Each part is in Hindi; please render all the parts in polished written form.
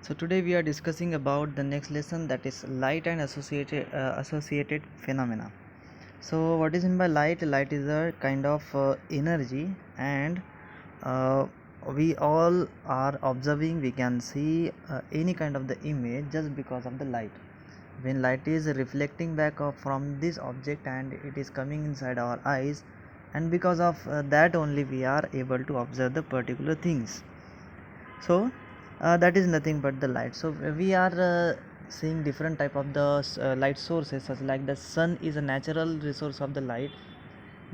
So today we are discussing about the next lesson, that is light and associated phenomena. So what is in by light? Light is a kind of energy, and uh, we all are observing. We can see any kind of the image just because of the light. When light is reflecting back from this object and it is coming inside our eyes, and because of that only we are able to observe the particular things. So that is nothing but the light. So we are seeing different type of the light sources, such like the sun is a natural resource of the light,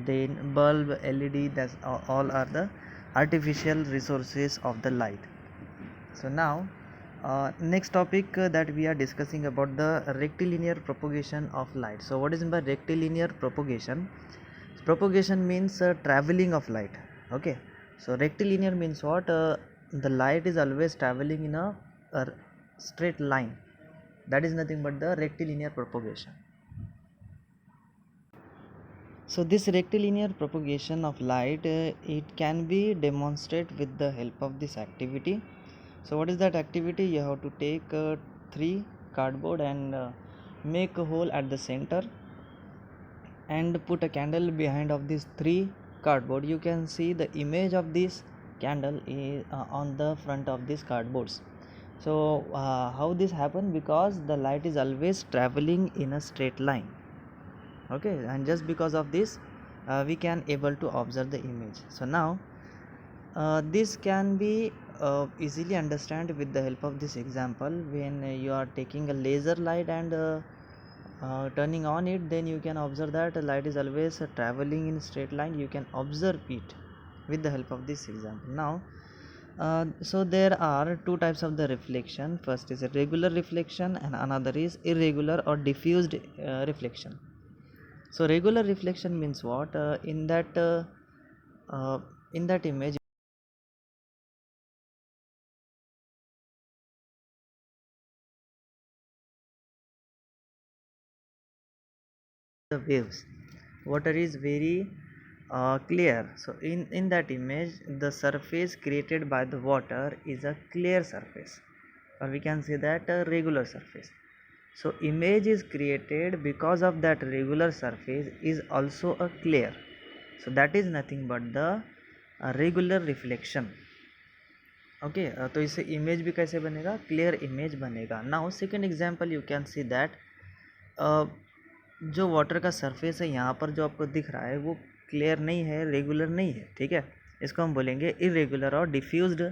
then bulb, led, that's all are the artificial resources of the light. So now next topic that we are discussing about the rectilinear propagation of light. So what is by rectilinear propagation? Propagation means traveling of light. Okay, so rectilinear means what? The light is always traveling in a straight line. That is nothing but the rectilinear propagation. So this rectilinear propagation of light, it can be demonstrated with the help of this activity. So what is that activity? You have to take 3 cardboard and make a hole at the center and put a candle behind of these 3 cardboard. You can see the image of this candle is on the front of these cardboards. So how this happen? Because the light is always traveling in a straight line. Okay, and just because of this we can able to observe the image. So now this can be easily understand with the help of this example. When you are taking a laser light and turning on it, then you can observe that light is always traveling in straight line. You can observe it with the help of this example. Now so there are two types of the reflection. First is a regular reflection and another is irregular or diffused reflection. So regular reflection means what? In that image, the waves, water is very clear. So in that image, the surface created by the water is a clear surface, or we can say that a regular surface. So image is created because of that regular surface is also a clear. So that is nothing but the regular reflection. Okay तो इससे इमेज भी कैसे बनेगा? क्लियर इमेज बनेगा. Now second example you can see that जो वाटर का सरफेस है यहाँ पर जो आपको दिख रहा है वो क्लियर नहीं है, रेगुलर नहीं है. ठीक है, इसको हम बोलेंगे इरेगुलर और डिफ्यूज्ड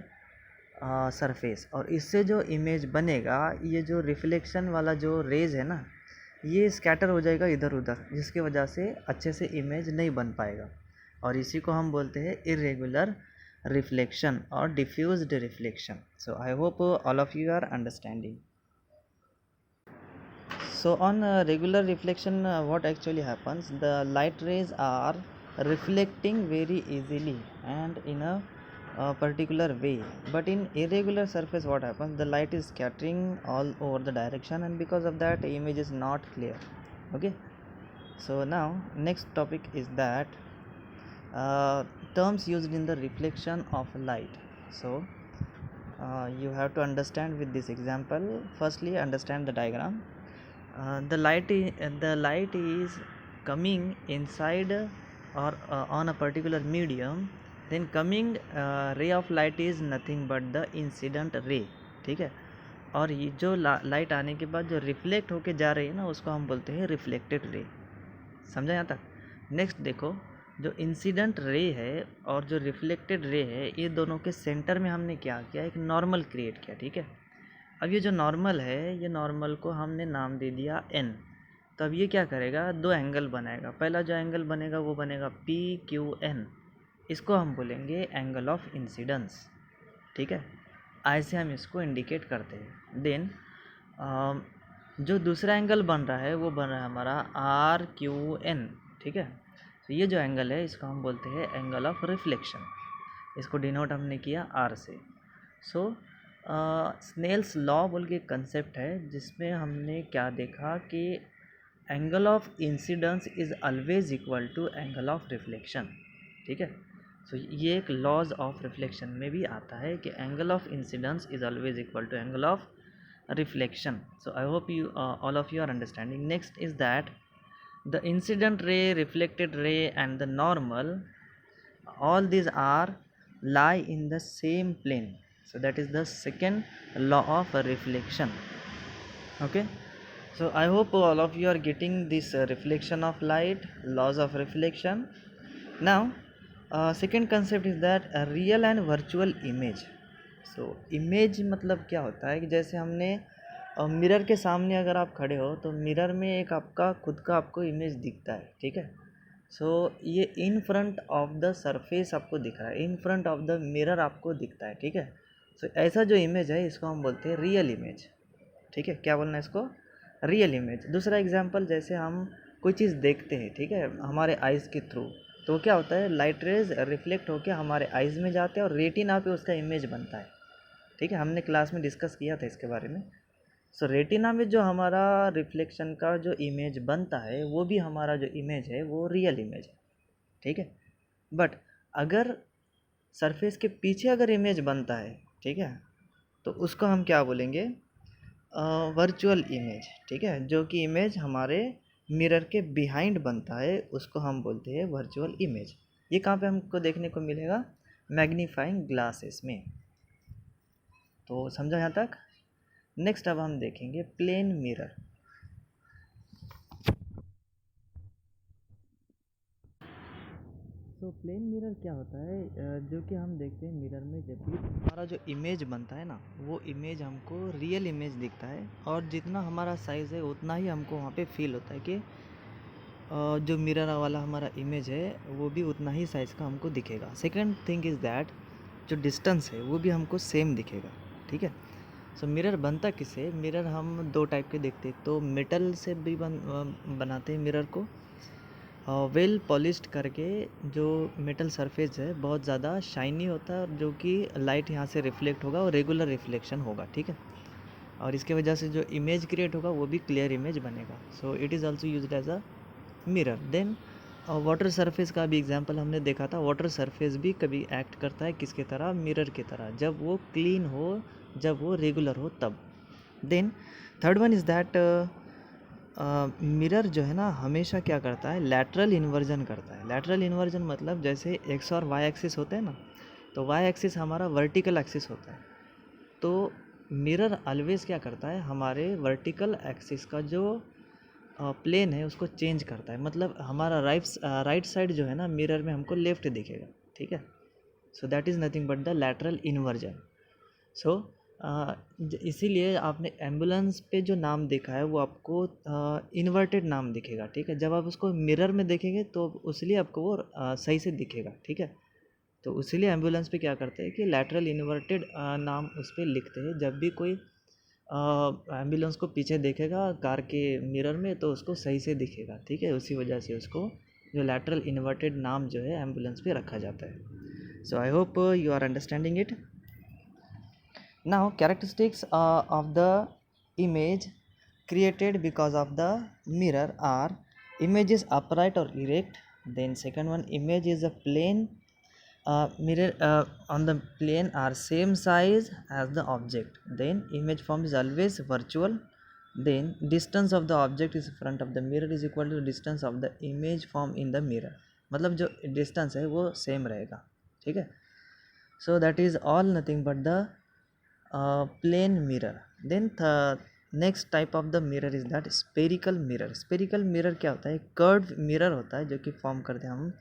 सरफेस. और इससे जो इमेज बनेगा, ये जो रिफ्लेक्शन वाला जो रेज है ना, ये स्कैटर हो जाएगा इधर उधर, जिसकी वजह से अच्छे से इमेज नहीं बन पाएगा. और इसी को हम बोलते हैं irregular reflection or diffused reflection. So I hope all of you are understanding. So on regular reflection, what actually happens? The light rays are reflecting very easily and in a particular way. But in irregular surface, what happens? The light is scattering all over the direction, and because of that, the image is not clear. Okay. So now next topic is that terms used in the reflection of light. So you have to understand with this example. Firstly, understand the diagram. The light is coming inside or on a particular medium. Then coming ray of light is nothing but the incident ray. ठीक है, और ये जो लाइट आने के बाद जो रिफ्लेक्ट होके जा रही है ना, उसको हम बोलते हैं रिफ्लेक्टेड रे. समझा यहाँ तक? नेक्स्ट देखो, जो इंसिडेंट रे है और जो रिफ्लेक्टेड रे है, ये दोनों के सेंटर में हमने क्या किया? एक नॉर्मल क्रिएट किया. ठीक है, अब ये जो नॉर्मल है, ये नॉर्मल को हमने नाम दे दिया n. तो अब ये क्या करेगा? दो एंगल बनाएगा. पहला जो एंगल बनेगा वो बनेगा PQN. इसको हम बोलेंगे एंगल ऑफ इंसिडेंस. ठीक है, ऐसे हम इसको इंडिकेट करते हैं. देन जो दूसरा एंगल बन रहा है वो बन रहा है हमारा RQN. ठीक है, तो ये जो एंगल है इसको हम बोलते हैं एंगल ऑफ रिफ्लेक्शन. इसको डिनोट हमने किया R से. सो स्नेल्स लॉ बोल के कंसेप्ट है, जिसमें हमने क्या देखा कि angle of incidence is always equal to angle of reflection. ठीक है, सो ये एक लॉज ऑफ रिफ्लेक्शन में भी आता है कि angle of incidence is always equal to angle of reflection. So I hope you all of you are understanding. Next is that the incident ray, reflected ray and the normal, all these are lie in the same plane. So that is the second law of reflection. Okay, so I hope all of you are getting this reflection of light, laws of reflection. Now second concept is that a real and virtual image. So image मतलब क्या होता है कि जैसे हमने मिरर के सामने अगर आप खड़े हो तो मिरर में एक आपका खुद का आपको इमेज दिखता है, ठीक है। सो ये in front of the surface आपको दिख रहा है, in front of the mirror आपको दिखता है, ठीक है। सो ऐसा जो इमेज है इसको हम बोलते हैं रियल इमेज, ठीक है। क्या बोलना है इसको? Real image. दूसरा एग्जांपल, जैसे हम कोई चीज़ देखते हैं, ठीक है, हमारे आइज़ के थ्रू, तो क्या होता है, लाइट रेज रिफ्लेक्ट होकर हमारे आइज़ में जाते हैं और रेटिना पे उसका इमेज बनता है, ठीक है। हमने क्लास में डिस्कस किया था इसके बारे में। सो रेटिना में जो हमारा रिफ्लेक्शन का जो इमेज बनता है वो भी हमारा जो इमेज है वो रियल इमेज है, ठीक है। बट अगर सरफेस के पीछे अगर इमेज बनता है, ठीक है, तो उसको हम क्या बोलेंगे? वर्चुअल इमेज, ठीक है। जो कि इमेज हमारे मिरर के बिहाइंड बनता है उसको हम बोलते हैं वर्चुअल इमेज। ये कहाँ पे हमको देखने को मिलेगा? मैग्नीफाइंग ग्लासेस में। तो समझा यहाँ तक? नेक्स्ट अब हम देखेंगे प्लेन मिरर। तो प्लेन मिरर क्या होता है? जो कि हम देखते हैं मिरर में जब भी हमारा जो इमेज बनता है ना, वो इमेज हमको रियल इमेज दिखता है और जितना हमारा साइज़ है उतना ही हमको वहाँ पे फील होता है कि जो मिरर वाला हमारा इमेज है वो भी उतना ही साइज़ का हमको दिखेगा। सेकंड थिंग इज़ दैट जो डिस्टेंस है वो भी हमको सेम दिखेगा, ठीक है। सो मिरर बनता किससे? मिरर हम दो टाइप के देखते हैं, तो मेटल से भी बनाते हैं मिरर को, वेल पॉलिश्ड करके। जो मेटल सरफेस है बहुत ज़्यादा शाइनी होता है और जो कि लाइट यहाँ से रिफ्लेक्ट होगा और रेगुलर रिफ्लेक्शन होगा, ठीक है। और इसके वजह से जो इमेज क्रिएट होगा वो भी क्लियर इमेज बनेगा। So it is also use as a mirror. Then water surface का भी एग्जांपल हमने देखा था। वाटर सरफेस भी कभी एक्ट करता है किसके तरह? मिरर की तरह, जब वो क्लीन हो, जब वो रेगुलर हो तब। Then third one is that mirror जो है ना हमेशा क्या करता है? लैटरल इन्वर्जन करता है। लैटरल इन्वर्जन मतलब जैसे एक्स और वाई एक्सिस होते हैं ना, तो वाई एक्सिस हमारा वर्टिकल एक्सिस होता है, तो मिरर ऑलवेज क्या करता है? हमारे वर्टिकल एक्सिस का जो प्लेन है उसको चेंज करता है। मतलब हमारा राइट साइड जो है ना मिरर में हमको लेफ्ट दिखेगा, ठीक है। So that is nothing but the lateral inversion. सो इसीलिए आपने एम्बुलेंस पे जो नाम देखा है वो आपको इन्वर्टेड नाम दिखेगा, ठीक है। जब आप उसको मिरर में देखेंगे तो उसलिए आपको वो सही से दिखेगा, ठीक है। तो इसीलिए एम्बुलेंस पे क्या करते हैं कि लैटरल इन्वर्टेड नाम उस पर लिखते हैं। जब भी कोई एम्बुलेंस को पीछे देखेगा कार के मिरर में तो उसको सही से दिखेगा, ठीक है। उसी वजह से उसको जो लैटरल इन्वर्टेड नाम जो है एम्बुलेंस पे रखा जाता है। So I hope you are understanding it. Now characteristics of the image created because of the mirror are: image is upright or erect. Then second one, image is a plane. Mirror on the plane are same size as the object. Then image form is always virtual. Then distance of the object is front of the mirror is equal to distance of the image form in the mirror. मतलब जो distance है वो same रहेगा, ठीक है। So that is all nothing but the plane mirror. Then next type of the mirror is that spherical mirror. Spherical mirror क्या होता है? कर्व मिरर होता है जो कि फॉर्म करते हैं हम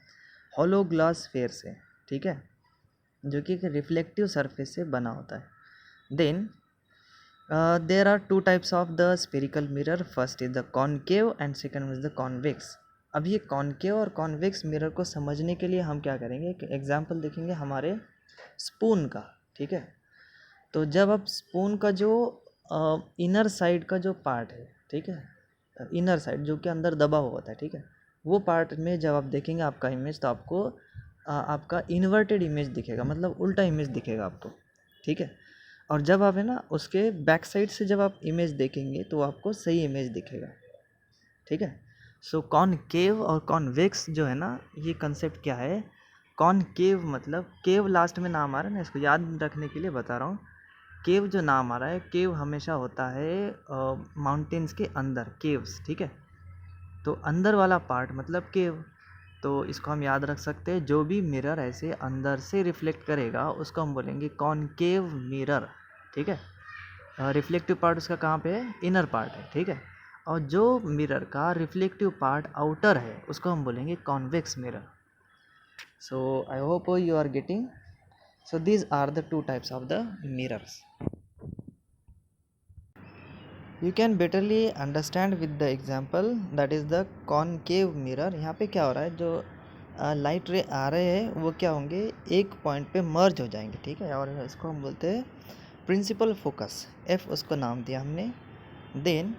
हॉलो ग्लास स्फेयर से, ठीक है, जो कि एक रिफ्लेक्टिव सरफेस से बना होता है। Then there are two types of the spherical mirror. First is the concave and second is the convex. अब ये कॉनकेव और कॉन्वेक्स मिरर को समझने के लिए हम क्या करेंगे कि एग्जाम्पल देखेंगे हमारे स्पून का, ठीक है। तो जब आप स्पून का जो इनर साइड का जो पार्ट है, ठीक है, इनर साइड जो कि अंदर दबा हुआ होता है, ठीक है, वो पार्ट में जब आप देखेंगे आपका इमेज तो आपको आपका इन्वर्टेड इमेज दिखेगा, मतलब उल्टा इमेज दिखेगा आपको, ठीक है। और जब आप है ना उसके बैक साइड से जब आप इमेज देखेंगे तो आपको सही इमेज दिखेगा, ठीक है। सो कॉनकेव और कॉन्वेक्स जो है ना, ये कंसेप्ट क्या है? कॉनकेव मतलब केव लास्ट में नाम आ रहा है ना, इसको याद रखने के लिए बता रहा हूँ। केव जो नाम आ रहा है, केव हमेशा होता है माउंटेन्स के अंदर, केव्स, ठीक है। तो अंदर वाला पार्ट मतलब केव, तो इसको हम याद रख सकते हैं। जो भी मिरर ऐसे अंदर से रिफ्लेक्ट करेगा उसको हम बोलेंगे कॉनकेव मिरर, ठीक है। रिफ्लेक्टिव पार्ट उसका कहाँ पे है, इनर पार्ट है, ठीक है। और जो मिरर का रिफ्लेक्टिव पार्ट आउटर है उसको हम बोलेंगे convex mirror. So I hope you are getting. So these are the two types of the mirrors. You can betterly understand with the example that is the concave mirror। यहाँ पे क्या हो रहा है, जो लाइट रे आ रहे हैं वो क्या होंगे, एक पॉइंट पे मर्ज हो जाएंगे, ठीक है। और इसको हम बोलते हैं प्रिंसिपल फोकस, एफ उसको नाम दिया हमने। देन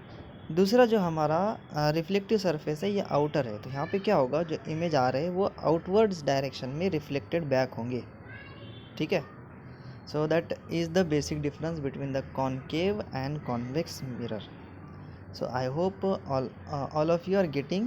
दूसरा जो हमारा रिफ्लेक्टिव सरफेस है ये आउटर है, तो यहाँ पे क्या होगा, जो इमेज आ रहे हैं वो आउटवर्ड्स डायरेक्शन में रिफ्लेक्टेड बैक होंगे, ठीक है। So that is the basic difference between the concave and convex mirror. So I hope all of you are getting